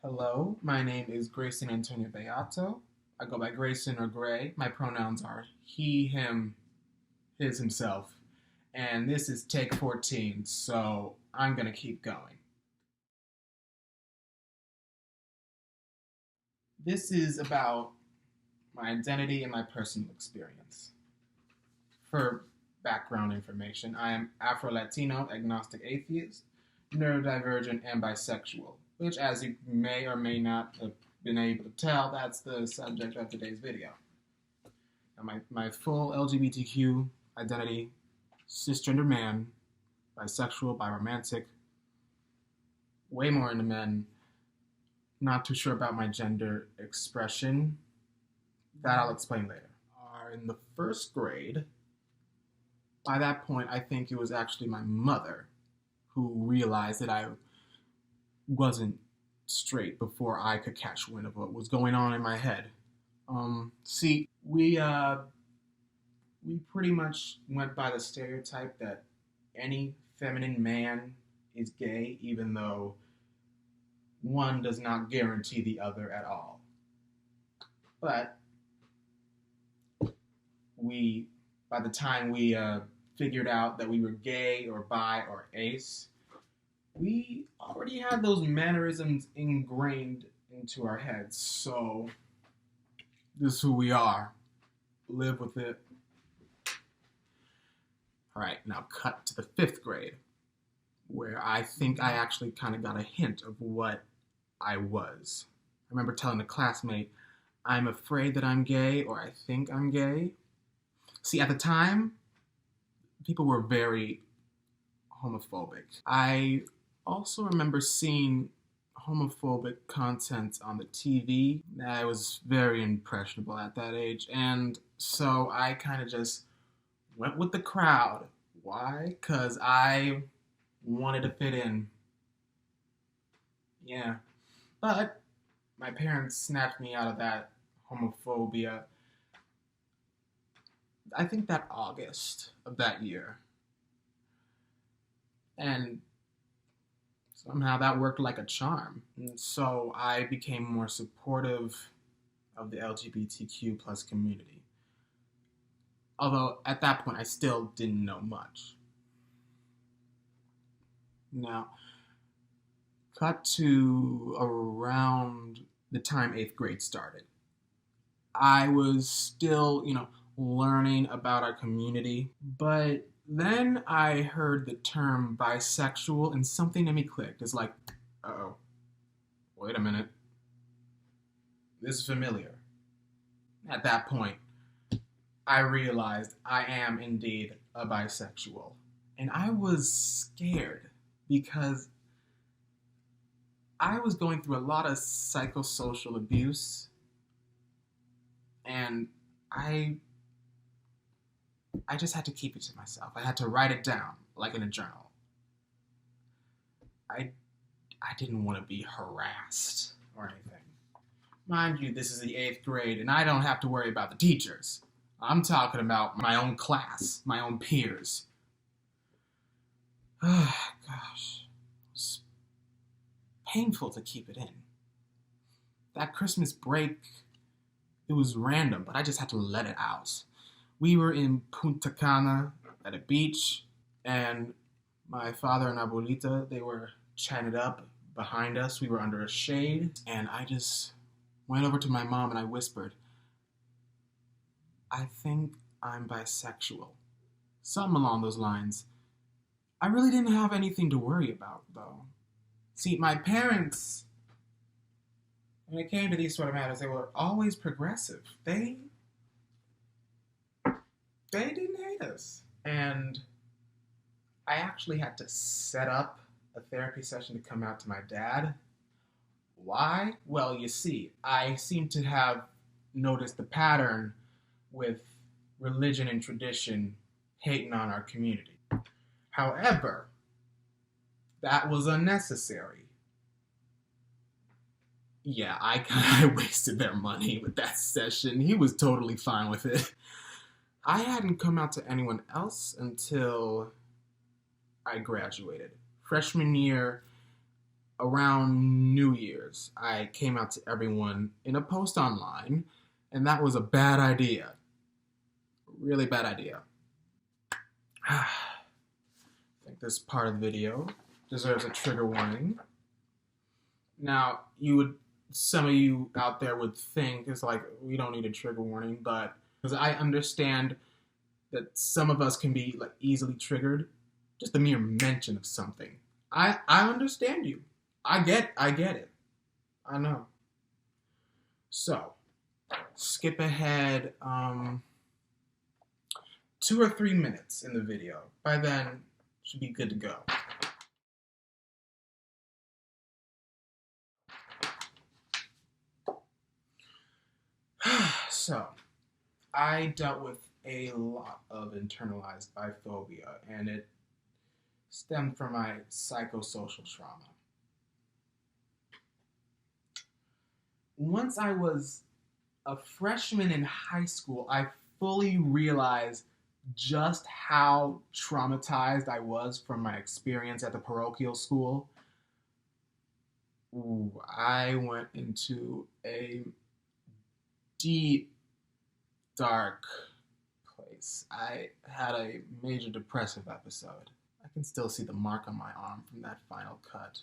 Hello, my name is Grayson Antonio Beato. I go by Grayson or Gray. My pronouns are he, him, his, himself. And this is take 14, so I'm gonna keep going. This is about my identity and my personal experience. For background information, I am Afro Latino, agnostic atheist, neurodivergent, and bisexual, which, as you may or may not have been able to tell, that's the subject of today's video. Now, my full LGBTQ identity: cisgender man, bisexual, biromantic, way more into men, not too sure about my gender expression. That I'll explain later. Are in the first grade. By that point, I think it was actually my mother who realized that I wasn't straight before I could catch wind of what was going on in my head. See, we pretty much went by the stereotype that any feminine man is gay, even though one does not guarantee the other at all. But by the time we figured out that we were gay or bi or ace, we already had those mannerisms ingrained into our heads. So this is who we are. Live with it. All right, now cut to the fifth grade, where I think I actually kind of got a hint of what I was. I remember telling a classmate, I'm afraid that I'm gay, or I think I'm gay. See, at the time, people were very homophobic. I also remember seeing homophobic content on the TV. I was very impressionable at that age, and so I kind of just went with the crowd. Why? Because I wanted to fit in. Yeah. But my parents snapped me out of that homophobia, I think that August of that year. And somehow that worked like a charm. And so I became more supportive of the LGBTQ plus community. Although at that point I still didn't know much. Now, cut to around the time 8th grade started. I was still, learning about our community, but then I heard the term bisexual and something in me clicked. It's like, uh-oh, wait a minute. This is familiar. At that point, I realized I am indeed a bisexual. And I was scared because I was going through a lot of psychosocial abuse, and I just had to keep it to myself. I had to write it down, like in a journal. I didn't want to be harassed or anything. Mind you, this is the 8th grade, and I don't have to worry about the teachers. I'm talking about my own class, my own peers. Gosh. It was painful to keep it in. That Christmas break, it was random, but I just had to let it out. We were in Punta Cana at a beach, and my father and abuelita, they were chatting up behind us. We were under a shade, and I just went over to my mom and I whispered, I think I'm bisexual. Something along those lines. I really didn't have anything to worry about, though. See, my parents, when it came to these sort of matters, they were always progressive. They didn't hate us. And I actually had to set up a therapy session to come out to my dad. Why? Well, you see, I seem to have noticed the pattern with religion and tradition hating on our community. However, that was unnecessary. Yeah, I kind of wasted their money with that session. He was totally fine with it. I hadn't come out to anyone else until I graduated. Freshman year, around New Year's, I came out to everyone in a post online, and that was a bad idea. Really bad idea. I think this part of the video deserves a trigger warning. Now, some of you out there would think it's like, we don't need a trigger warning, but because I understand that some of us can be like easily triggered, just the mere mention of something. I understand you. I get it. I know. So, skip ahead 2 or 3 minutes in the video. By then, should be good to go. So, I dealt with a lot of internalized biphobia, and it stemmed from my psychosocial trauma. Once I was a freshman in high school, I fully realized just how traumatized I was from my experience at the parochial school. I went into a deep, dark place. I had a major depressive episode. I can still see the mark on my arm from that final cut.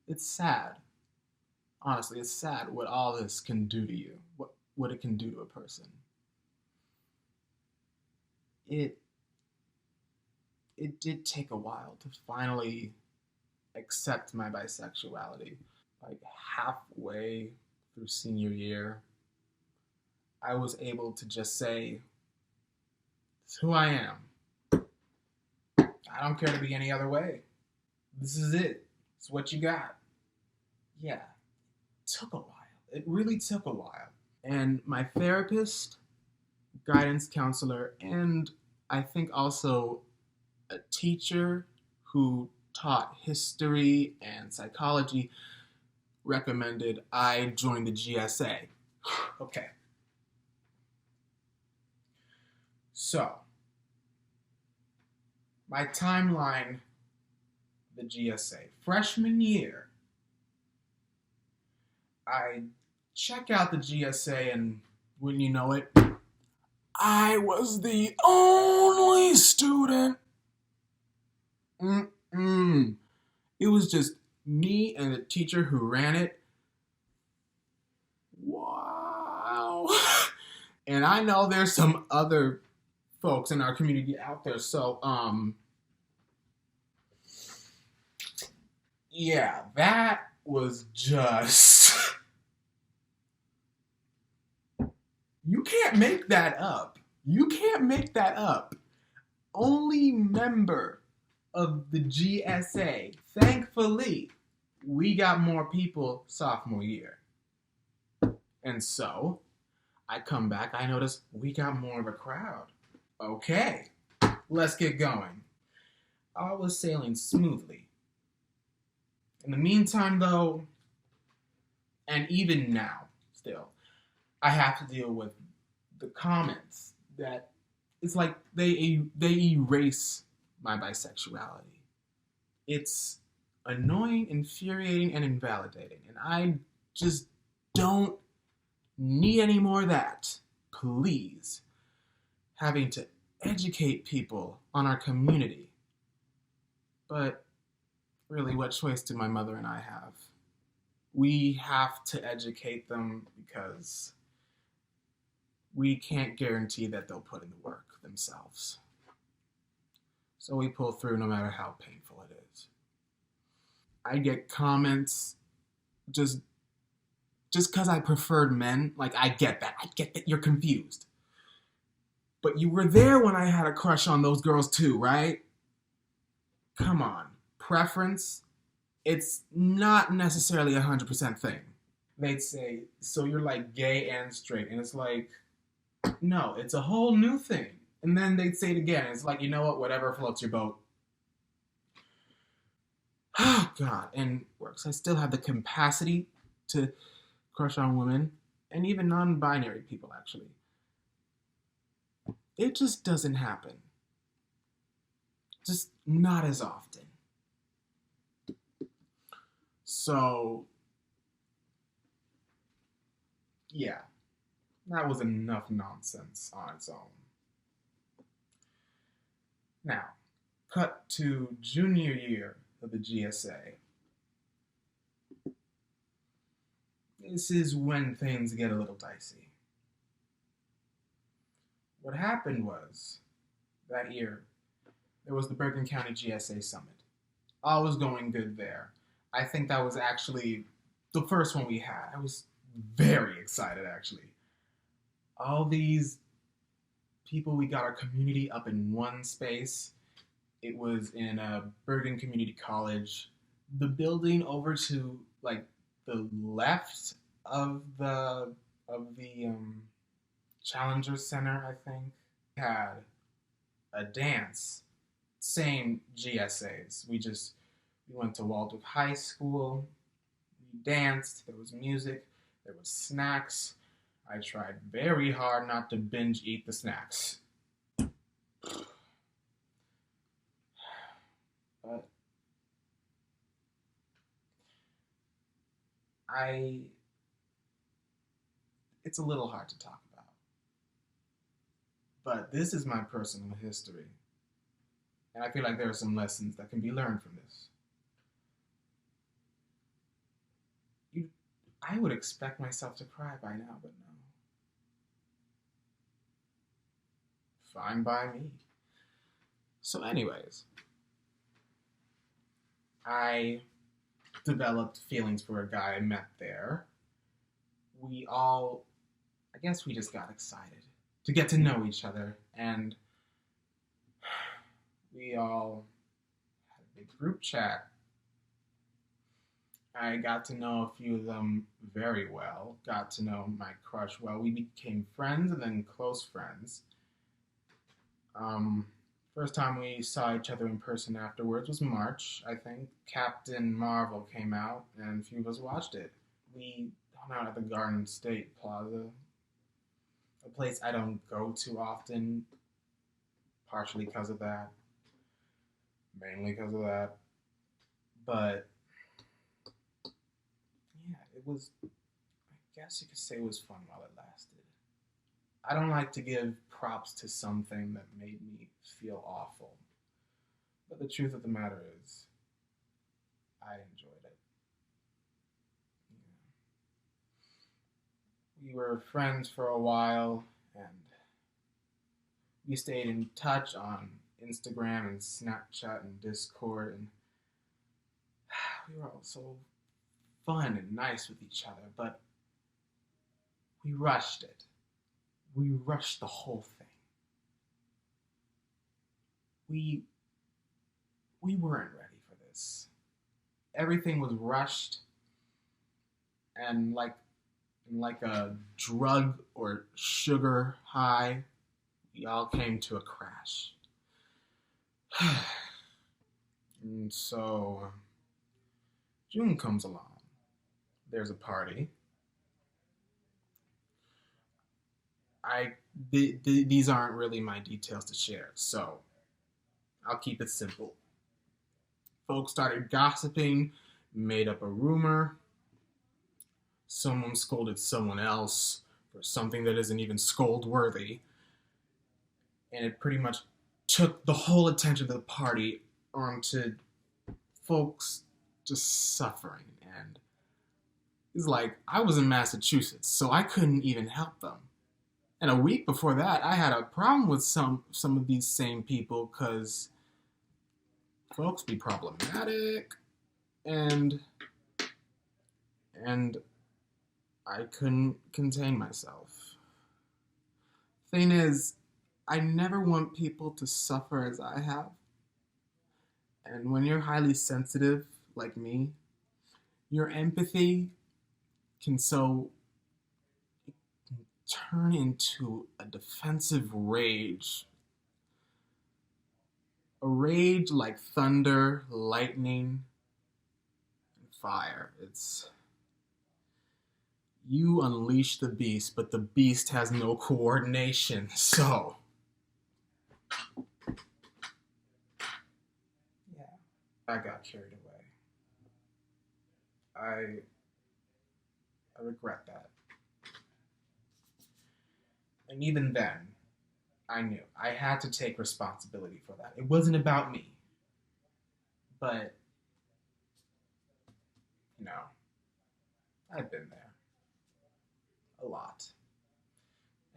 It's sad. Honestly, it's sad what all this can do to you, what it can do to a person. It did take a while to finally accept my bisexuality. Like halfway through senior year, I was able to just say, it's who I am. I don't care to be any other way. This is it. It's what you got. Yeah, it took a while. It really took a while. And my therapist, guidance counselor, and I think also a teacher who taught history and psychology recommended I join the GSA. Okay. So, my timeline, the GSA. Freshman year, I check out the GSA, and wouldn't you know it, I was the only student. It was just me and the teacher who ran it. Wow. And I know there's some other folks in our community out there, so yeah, that was just, you can't make that up. You can't make that up. Only member of the GSA. Thankfully, we got more people sophomore year. And so, I come back, I notice we got more of a crowd. Okay, let's get going. All was sailing smoothly. In the meantime, though, and even now, still, I have to deal with the comments that it's like they erase my bisexuality. It's annoying, infuriating, and invalidating, and I just don't need any more of that. Please. Having to educate people on our community. But really, what choice do my mother and I have? We have to educate them because we can't guarantee that they'll put in the work themselves. So we pull through no matter how painful it is. I get comments just because I preferred men. Like, I get that. I get that you're confused. But you were there when I had a crush on those girls too, right? Come on. Preference, it's not necessarily 100% thing. They'd say, so you're like gay and straight. And it's like, no, it's a whole new thing. And then they'd say it again. It's like, you know what? Whatever floats your boat. Oh, God. And it works. I still have the capacity to crush on women and even non-binary people, actually. It just doesn't happen. just not as often. So, yeah, that was enough nonsense on its own. Now, cut to junior year of the GSA. This is when things get a little dicey. What happened was, that year, there was the Bergen County GSA Summit. All was going good there. I think that was actually the first one we had. I was very excited, actually. All these people, we got our community up in one space. It was in a Bergen Community College. The building over to like the left of the Challenger Center, I think, had a dance. Same GSAs. We went to Waldorf High School. We danced. There was music. There was snacks. I tried very hard not to binge eat the snacks. But it's a little hard to talk about. But this is my personal history. And I feel like there are some lessons that can be learned from this. I would expect myself to cry by now, but no. Fine by me. So anyways, I developed feelings for a guy I met there. I guess we just got excited to get to know each other, and we all had a big group chat. I got to know a few of them very well, got to know my crush well. We became friends and then close friends. First time we saw each other in person afterwards was March, I think. Captain Marvel came out and a few of us watched it. We hung out at the Garden State Plaza, a place I don't go to often, partially because of that, mainly because of that. But yeah, it was, I guess you could say it was fun while it lasted. I don't like to give props to something that made me feel awful. But the truth of the matter is, I enjoyed it. Yeah. We were friends for a while, and we stayed in touch on Instagram and Snapchat and Discord, and we were all so fun and nice with each other, but we rushed it. We rushed the whole thing. We weren't ready for this. Everything was rushed, and like a drug or sugar high, we all came to a crash. And so June comes along. There's a party. These aren't really my details to share, so I'll keep it simple. Folks started gossiping, made up a rumor. Someone scolded someone else for something that isn't even scold worthy. And it pretty much took the whole attention of the party onto folks just suffering. And it's like, I was in Massachusetts, so I couldn't even help them. And a week before that, I had a problem with some of these same people because folks be problematic, and I couldn't contain myself. Thing is, I never want people to suffer as I have. And when you're highly sensitive, like me, your empathy can turn into a defensive rage. A rage like thunder, lightning, and fire. You unleash the beast, but the beast has no coordination, so I got carried away. I regret that. And even then, I knew I had to take responsibility for that. It wasn't about me. But, you know, I've been there a lot.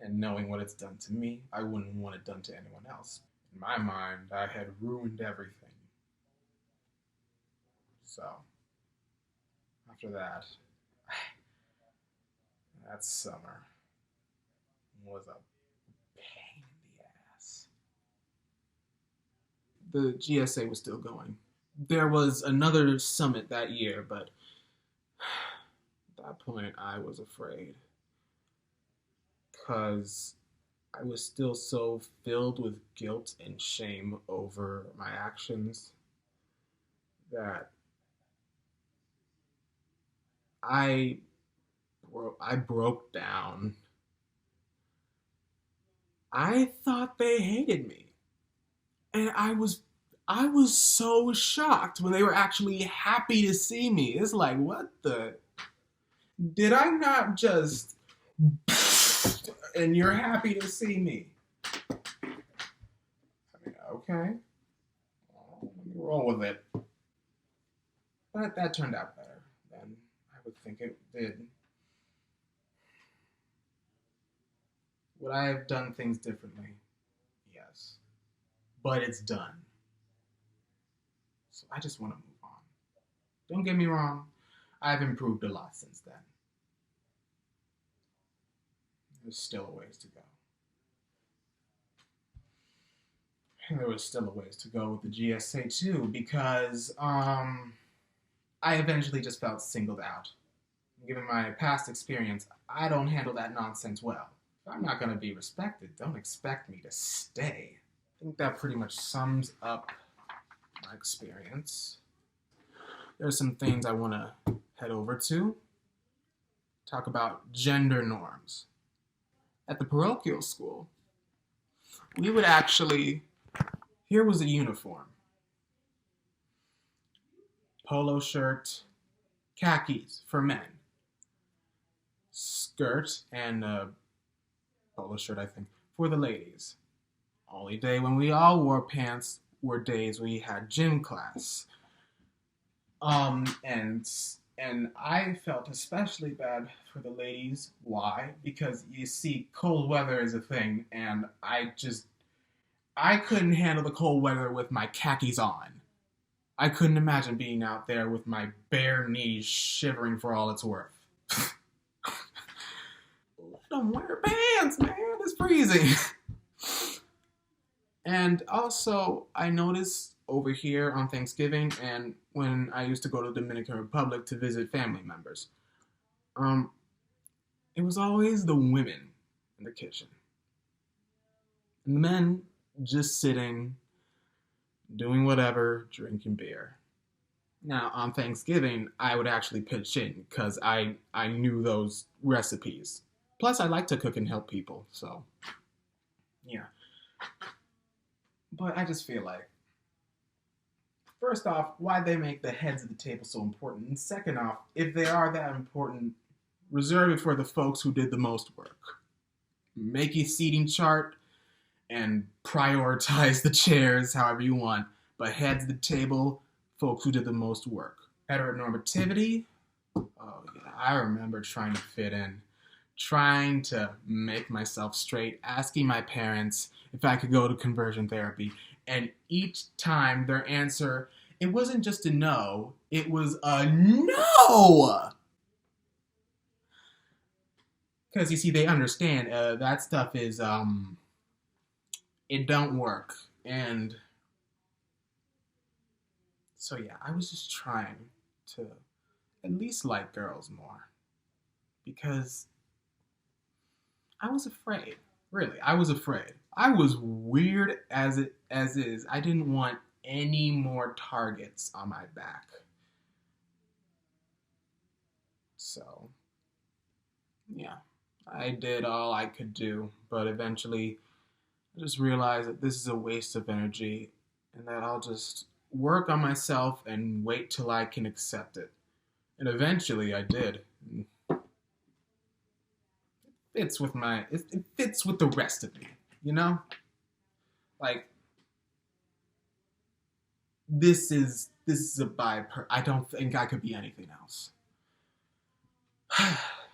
And knowing what it's done to me, I wouldn't want it done to anyone else. In my mind, I had ruined everything. So, after that, that summer was a pain in the ass. The GSA was still going. There was another summit that year, but at that point I was afraid because I was still so filled with guilt and shame over my actions that I broke down. I thought they hated me. And I was so shocked when they were actually happy to see me. It's like, what the? Did I not just and you're happy to see me? I mean, okay. Well, let me roll with it. But that turned out better than I would think it did. Would I have done things differently? Yes. But it's done. So I just want to move on. Don't get me wrong, I've improved a lot since then. There's still a ways to go. And there was still a ways to go with the GSA too, because I eventually just felt singled out. Given my past experience, I don't handle that nonsense well. If I'm not going to be respected, don't expect me to stay. I think that pretty much sums up my experience. There's some things I want to head over to. Talk about gender norms. At the parochial school, we would actually, here was a uniform. Polo shirt, khakis for men. Skirt and a polo shirt, I think, for the ladies. Only day when we all wore pants were days we had gym class. And I felt especially bad for the ladies. Why? Because you see, cold weather is a thing, and I couldn't handle the cold weather with my khakis on. I couldn't imagine being out there with my bare knees shivering for all it's worth. Let them wear pants, man. It's freezing. And also, I noticed over here on Thanksgiving and when I used to go to the Dominican Republic to visit family members, it was always the women in the kitchen. And the men just sitting, doing whatever, drinking beer. Now, on Thanksgiving, I would actually pitch in because I knew those recipes. Plus, I like to cook and help people, so, yeah. But I just feel like, first off, why they make the heads of the table so important? And second off, if they are that important, reserve it for the folks who did the most work. Make a seating chart and prioritize the chairs however you want. But heads of the table, folks who did the most work. Heteronormativity, oh yeah, I remember trying to fit in. Trying to make myself straight, asking my parents if I could go to conversion therapy. And each time their answer, it wasn't just a no, it was a no! Because you see, they understand that stuff is, it don't work. And so yeah, I was just trying to at least like girls more. Because I was afraid. Really, I was afraid. I was weird as is. I didn't want any more targets on my back. So, yeah, I did all I could do, but eventually I just realized that this is a waste of energy and that I'll just work on myself and wait till I can accept it. And eventually I did. It fits with the rest of me, you know? Like this is a I don't think I could be anything else.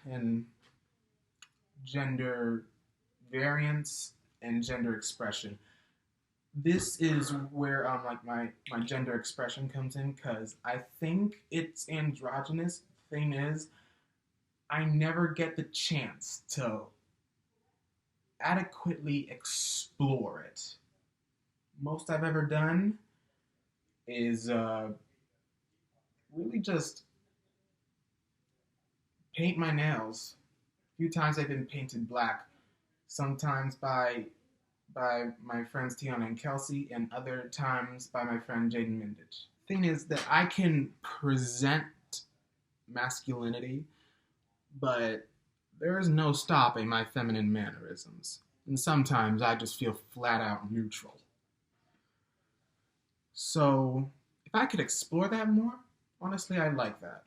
And gender variance and gender expression. This is where like my gender expression comes in because I think it's androgynous. Thing is, I never get the chance to adequately explore it. Most I've ever done is really just paint my nails. A few times they've been painted black, sometimes by my friends Tiana and Kelsey, and other times by my friend Jaden Mindich. Thing is that I can present masculinity, but there is no stopping my feminine mannerisms. And sometimes I just feel flat out neutral. So, if I could explore that more, honestly, I'd like that.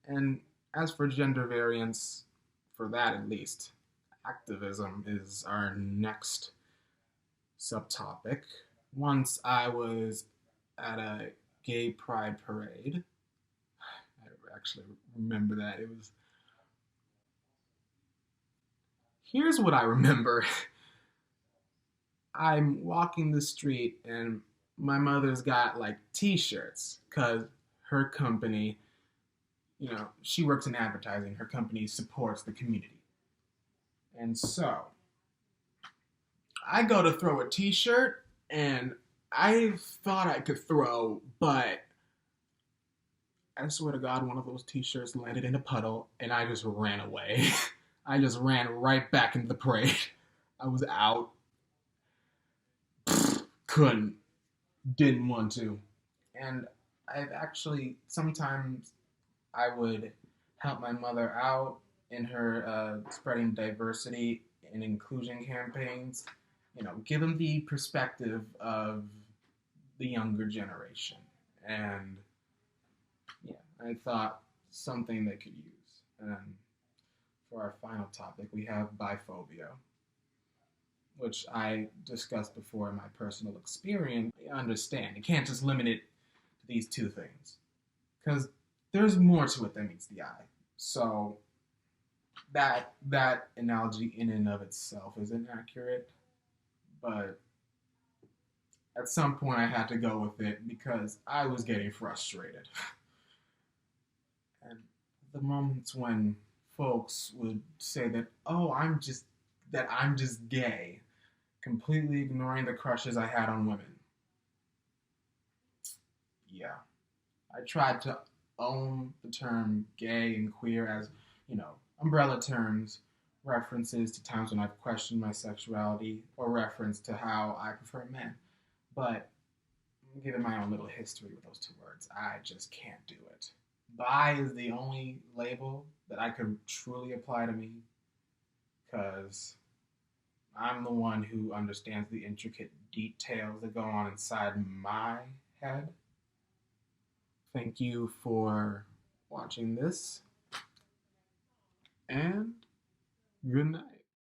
And as for gender variance, for that at least, activism is our next subtopic. Once I was at a gay pride parade. I actually remember that. It was. Here's what I remember. I'm walking the street and my mother's got like t-shirts because her company, she works in advertising. Her company supports the community. And so I go to throw a t-shirt and I thought I could throw, but I swear to God, one of those t-shirts landed in a puddle and I just ran away. I just ran right back into the parade. I was out. Couldn't. Didn't want to. And I've actually, sometimes I would help my mother out in her spreading diversity and inclusion campaigns. Give them the perspective of the younger generation. And yeah, I thought something they could use. And for our final topic, we have biphobia, which I discussed before in my personal experience. I understand. You can't just limit it to these two things because there's more to it than meets the eye. So that analogy in and of itself is inaccurate, but at some point I had to go with it because I was getting frustrated. And the moments when folks would say that, "Oh, I'm just gay," completely ignoring the crushes I had on women. Yeah. I tried to own the term gay and queer as, umbrella terms, references to times when I've questioned my sexuality or reference to how I prefer men. But given my own little history with those two words, I just can't do it. Bi is the only label that I could truly apply to me because I'm the one who understands the intricate details that go on inside my head. Thank you for watching this, and good night.